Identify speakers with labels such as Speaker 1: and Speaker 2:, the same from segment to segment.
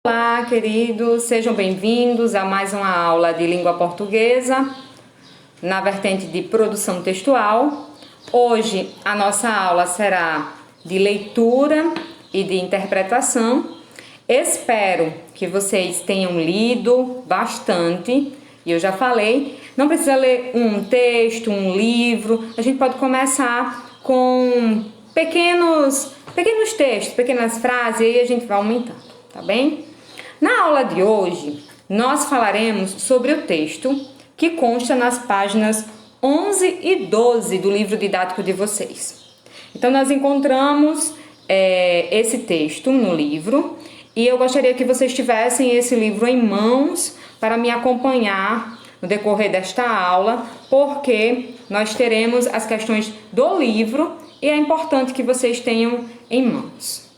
Speaker 1: Olá, queridos, sejam bem-vindos a mais uma aula de língua portuguesa na vertente de produção textual. Hoje a nossa aula será de leitura e de interpretação. Espero que vocês tenham lido bastante, e eu já falei, não precisa ler um texto, um livro, a gente pode começar com pequenos textos, pequenas frases, e aí a gente vai aumentando, tá bem? Na aula de hoje, nós falaremos sobre o texto que consta nas páginas 11 e 12 do livro didático de vocês. Então, nós encontramos esse texto no livro e eu gostaria que vocês tivessem esse livro em mãos para me acompanhar no decorrer desta aula, porque nós teremos as questões do livro e é importante que vocês tenham em mãos.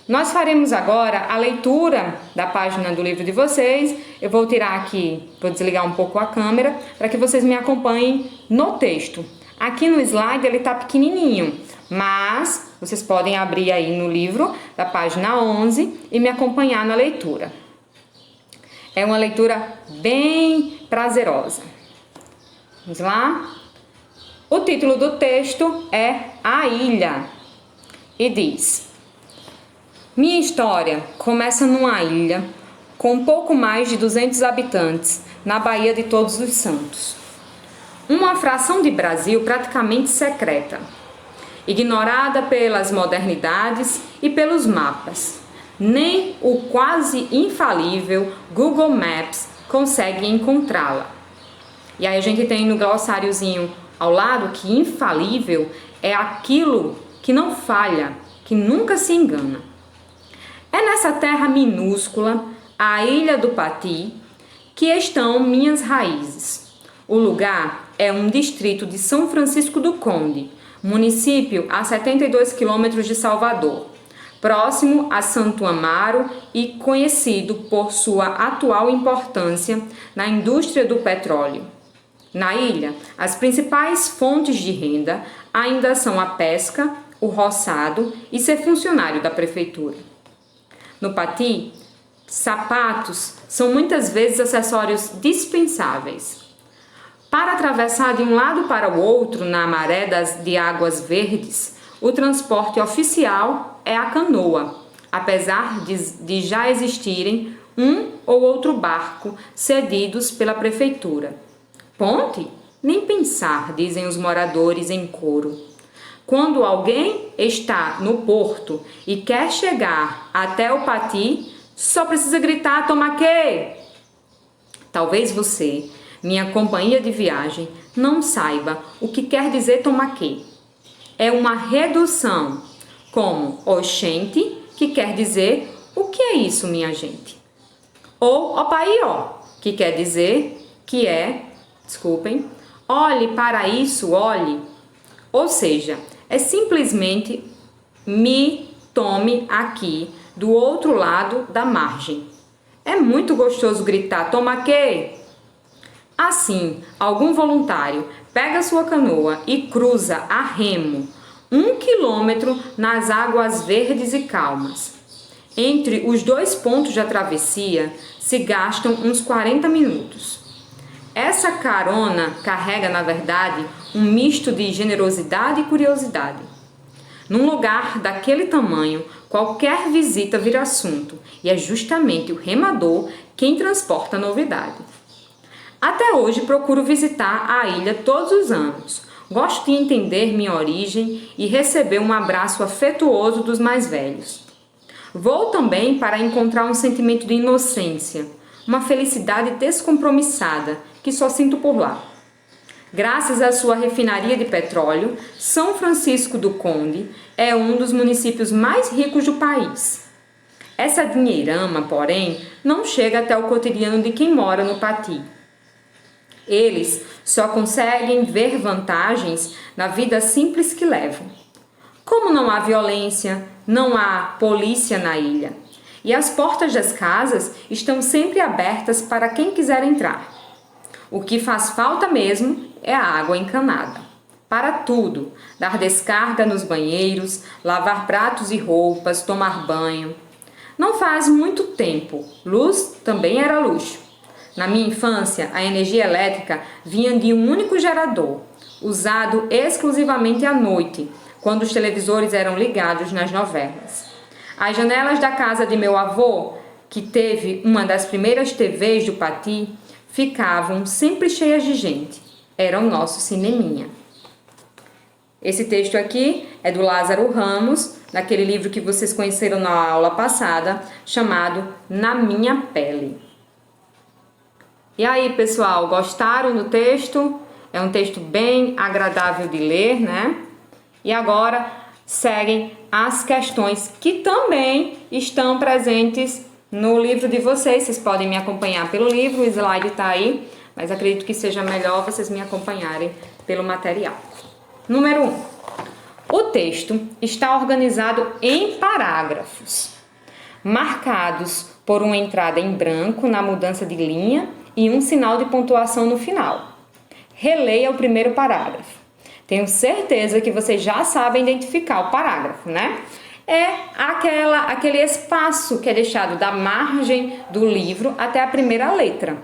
Speaker 1: Nós faremos agora a leitura da página do livro de vocês. Eu vou tirar aqui, vou desligar um pouco a câmera para que vocês me acompanhem no texto. Aqui no slide ele está pequenininho, mas vocês podem abrir aí no livro da página 11 e me acompanhar na leitura. É uma leitura bem prazerosa. Vamos lá? O título do texto é A Ilha e diz: minha história começa numa ilha com pouco mais de 200 habitantes, na Baía de Todos os Santos. Uma fração de Brasil praticamente secreta, ignorada pelas modernidades e pelos mapas. Nem o quase infalível Google Maps consegue encontrá-la. E aí a gente tem no glossáriozinho ao lado que infalível é aquilo que não falha, que nunca se engana. É nessa terra minúscula, a Ilha do Pati, que estão minhas raízes. O lugar é um distrito de São Francisco do Conde, município a 72 quilômetros de Salvador, próximo a Santo Amaro e conhecido por sua atual importância na indústria do petróleo. Na ilha, as principais fontes de renda ainda são a pesca, o roçado e ser funcionário da prefeitura. No Pati, sapatos são muitas vezes acessórios dispensáveis. Para atravessar de um lado para o outro na maré de águas verdes, o transporte oficial é a canoa, apesar de já existirem um ou outro barco cedidos pela prefeitura. Ponte? Nem pensar, dizem os moradores em coro. Quando alguém está no porto e quer chegar até o Pati, só precisa gritar tomaquê. Talvez você, minha companhia de viagem, não saiba o que quer dizer tomaquê. É uma redução, como oxente, que quer dizer o que é isso, minha gente? Ou opaió, que quer dizer que é, olhe para isso, olhe. Ou seja, é simplesmente me tome aqui, do outro lado da margem. É muito gostoso gritar, toma aqui! Assim, algum voluntário pega sua canoa e cruza a remo 1 quilômetro nas águas verdes e calmas. Entre os dois pontos de travessia se gastam uns 40 minutos. Essa carona carrega, na verdade, um misto de generosidade e curiosidade. Num lugar daquele tamanho, qualquer visita vira assunto, e é justamente o remador quem transporta a novidade. Até hoje procuro visitar a ilha todos os anos. Gosto de entender minha origem e receber um abraço afetuoso dos mais velhos. Vou também para encontrar um sentimento de inocência, uma felicidade descompromissada que só sinto por lá. Graças à sua refinaria de petróleo, São Francisco do Conde é um dos municípios mais ricos do país. Essa dinheirama, porém, não chega até o cotidiano de quem mora no Pati. Eles só conseguem ver vantagens na vida simples que levam. Como não há violência, não há polícia na ilha. E as portas das casas estão sempre abertas para quem quiser entrar. O que faz falta mesmo é a água encanada. Para tudo, dar descarga nos banheiros, lavar pratos e roupas, tomar banho. Não faz muito tempo, luz também era luxo. Na minha infância, a energia elétrica vinha de um único gerador, usado exclusivamente à noite, quando os televisores eram ligados nas novelas. As janelas da casa de meu avô, que teve uma das primeiras TVs do Pati, ficavam sempre cheias de gente. Era o nosso cineminha. Esse texto aqui é do Lázaro Ramos, daquele livro que vocês conheceram na aula passada, chamado Na Minha Pele. E aí, pessoal, gostaram do texto? É um texto bem agradável de ler, né? E agora seguem as questões que também estão presentes no livro de vocês. Vocês podem me acompanhar pelo livro, o slide está aí, mas acredito que seja melhor vocês me acompanharem pelo material. Número 1. O texto está organizado em parágrafos, marcados por uma entrada em branco na mudança de linha e um sinal de pontuação no final. Releia o primeiro parágrafo. Tenho certeza que vocês já sabem identificar o parágrafo, né? É aquele espaço que é deixado da margem do livro até a primeira letra.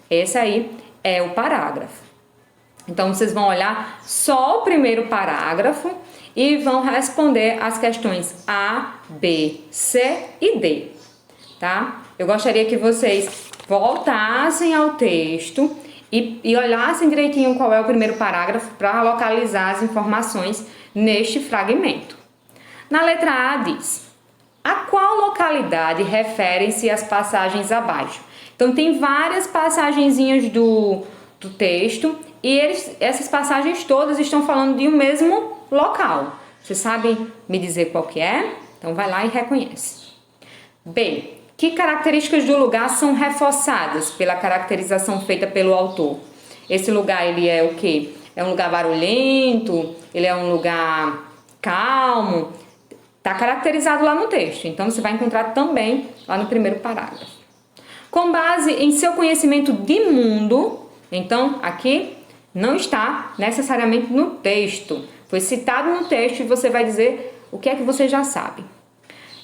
Speaker 1: Esse aí é o parágrafo. Então, vocês vão olhar só o primeiro parágrafo e vão responder as questões A, B, C e D, tá? Eu gostaria que vocês voltassem ao texto e olhassem direitinho qual é o primeiro parágrafo para localizar as informações neste fragmento. Na letra A diz: a qual localidade referem-se as passagens abaixo? Então, tem várias passagenzinhas do texto e essas passagens todas estão falando de um mesmo local. Vocês sabem me dizer qual que é? Então, vai lá e reconhece. B. Que características do lugar são reforçadas pela caracterização feita pelo autor? Esse lugar, ele é o quê? É um lugar barulhento? Ele é um lugar calmo? Está caracterizado lá no texto, então você vai encontrar também lá no primeiro parágrafo. Com base em seu conhecimento de mundo, então aqui não está necessariamente no texto. Foi citado no texto e você vai dizer o que é que você já sabe.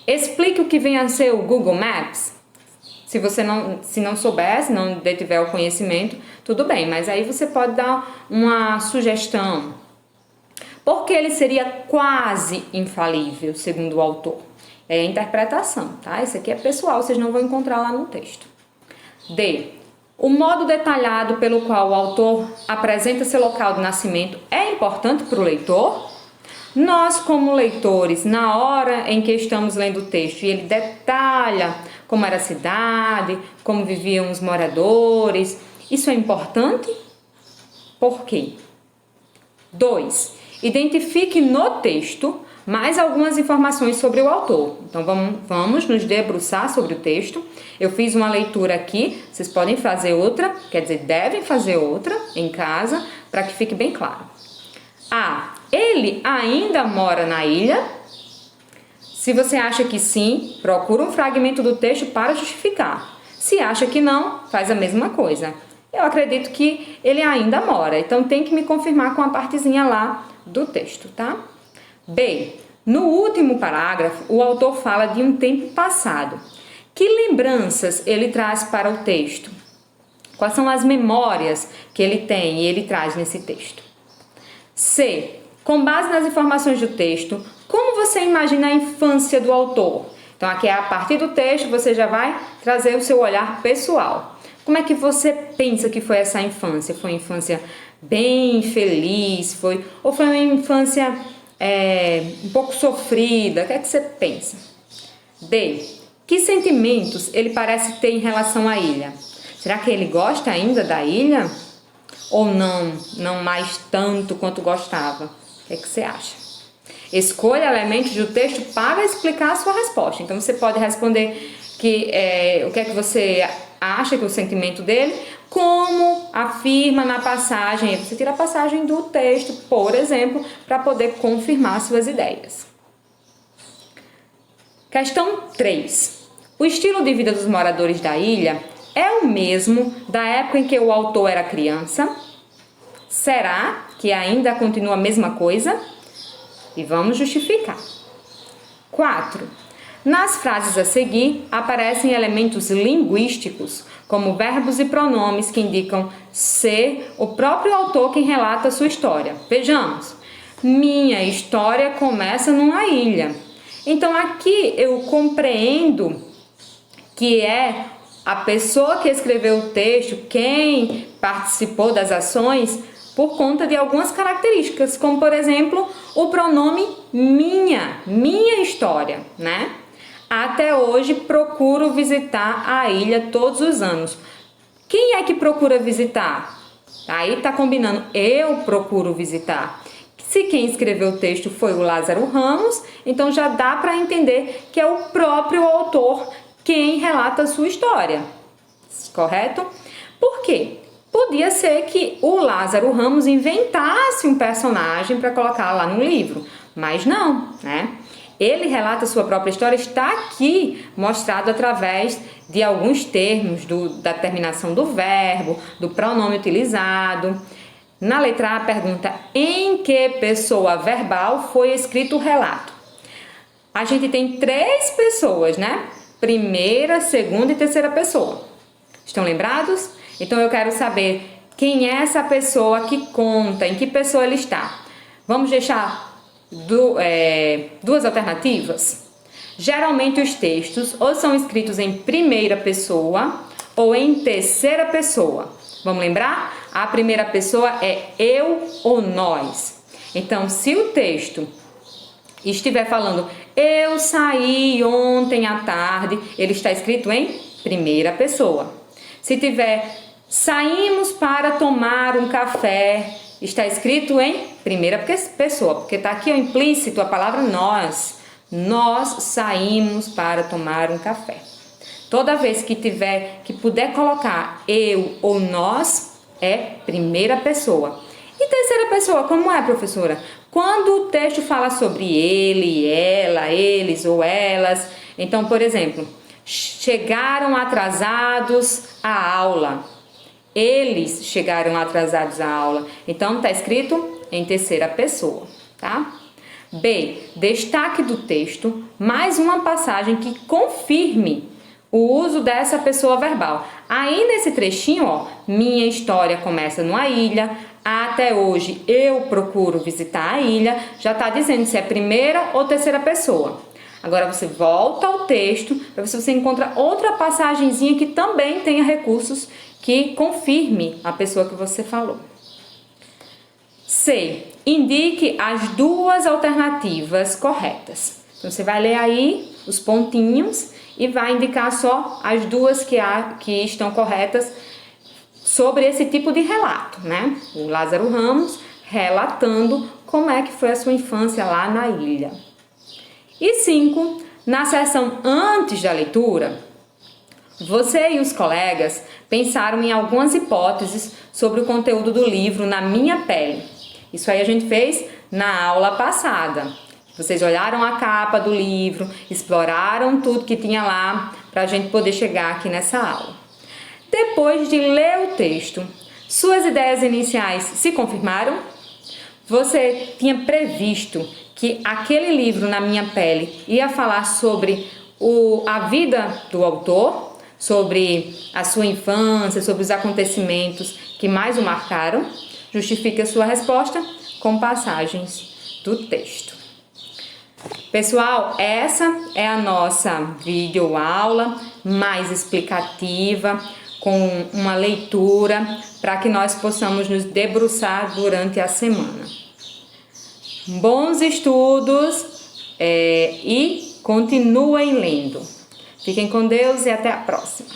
Speaker 1: Explique o que vem a ser o Google Maps. Se não souber, se não tiver o conhecimento, tudo bem, mas aí você pode dar uma sugestão. Porque ele seria quase infalível, segundo o autor. É a interpretação, tá? Isso aqui é pessoal, vocês não vão encontrar lá no texto. D. O modo detalhado pelo qual o autor apresenta seu local de nascimento é importante para o leitor? Nós, como leitores, na hora em que estamos lendo o texto e ele detalha como era a cidade, como viviam os moradores, isso é importante? Por quê? 2. Identifique no texto mais algumas informações sobre o autor. Então, vamos nos debruçar sobre o texto. Eu fiz uma leitura aqui, vocês podem fazer outra, quer dizer, devem fazer outra em casa, para que fique bem claro. A. Ele ainda mora na ilha? Se você acha que sim, procura um fragmento do texto para justificar. Se acha que não, faz a mesma coisa. Eu acredito que ele ainda mora, então tem que me confirmar com a partezinha lá do texto, tá? B. No último parágrafo, o autor fala de um tempo passado. Que lembranças ele traz para o texto? Quais são as memórias que ele tem e ele traz nesse texto? C. Com base nas informações do texto, como você imagina a infância do autor? Então, aqui a partir do texto, você já vai trazer o seu olhar pessoal. Como é que você pensa que foi essa infância? Foi uma infância bem feliz? Ou foi uma infância um pouco sofrida? O que é que você pensa? D. Que sentimentos ele parece ter em relação à ilha? Será que ele gosta ainda da ilha? Ou não mais tanto quanto gostava? O que é que você acha? Escolha elementos do texto para explicar a sua resposta. Então, você pode responder o que é que você acha que é o sentimento dele, como afirma na passagem. Aí você tira a passagem do texto, por exemplo, para poder confirmar suas ideias. Questão 3. O estilo de vida dos moradores da ilha é o mesmo da época em que o autor era criança? Será que ainda continua a mesma coisa? E vamos justificar. 4. Nas frases a seguir, aparecem elementos linguísticos, como verbos e pronomes que indicam ser o próprio autor quem relata a sua história. Vejamos. Minha história começa numa ilha. Então, aqui eu compreendo que é a pessoa que escreveu o texto, quem participou das ações, por conta de algumas características, como, por exemplo, o pronome minha história, né? Até hoje procuro visitar a ilha todos os anos. Quem é que procura visitar? Aí tá combinando, eu procuro visitar. Se quem escreveu o texto foi o Lázaro Ramos, então já dá para entender que é o próprio autor quem relata a sua história, correto? Por quê? Podia ser que o Lázaro Ramos inventasse um personagem para colocar lá no livro, mas não, né? Ele relata a sua própria história, está aqui mostrado através de alguns termos, da terminação do verbo, do pronome utilizado. Na letra A pergunta em que pessoa verbal foi escrito o relato. A gente tem 3 pessoas, né? Primeira, segunda e terceira pessoa. Estão lembrados? Então eu quero saber quem é essa pessoa que conta, em que pessoa ele está. Vamos deixar 2 alternativas? Geralmente os textos ou são escritos em primeira pessoa ou em terceira pessoa. Vamos lembrar? A primeira pessoa é eu ou nós. Então, se o texto estiver falando eu saí ontem à tarde, ele está escrito em primeira pessoa. Se tiver saímos para tomar um café, está escrito em primeira pessoa, porque está aqui implícito a palavra nós. Nós saímos para tomar um café. Toda vez que puder colocar eu ou nós, é primeira pessoa. E terceira pessoa, como é, professora? Quando o texto fala sobre ele, ela, eles ou elas. Então, por exemplo, chegaram atrasados à aula. Eles chegaram atrasados à aula. Então, está escrito em terceira pessoa, tá? B. Destaque do texto, mais uma passagem que confirme o uso dessa pessoa verbal. Aí nesse trechinho, ó, minha história começa numa ilha, até hoje eu procuro visitar a ilha, já está dizendo se é primeira ou terceira pessoa. Agora você volta ao texto para ver se você encontra outra passagenzinha que também tenha recursos que confirme a pessoa que você falou. C. Indique as 2 alternativas corretas. Então você vai ler aí os pontinhos e vai indicar só as 2 que estão corretas sobre esse tipo de relato, né? O Lázaro Ramos relatando como é que foi a sua infância lá na ilha. E 5, na seção antes da leitura, você e os colegas pensaram em algumas hipóteses sobre o conteúdo do livro Na Minha Pele. Isso aí a gente fez na aula passada. Vocês olharam a capa do livro, exploraram tudo que tinha lá para a gente poder chegar aqui nessa aula. Depois de ler o texto, suas ideias iniciais se confirmaram? Você tinha previsto que aquele livro Na Minha Pele ia falar sobre a vida do autor, sobre a sua infância, sobre os acontecimentos que mais o marcaram? Justifique a sua resposta com passagens do texto. Pessoal, essa é a nossa videoaula mais explicativa, com uma leitura para que nós possamos nos debruçar durante a semana. Bons estudos e continuem lendo. Fiquem com Deus e até a próxima.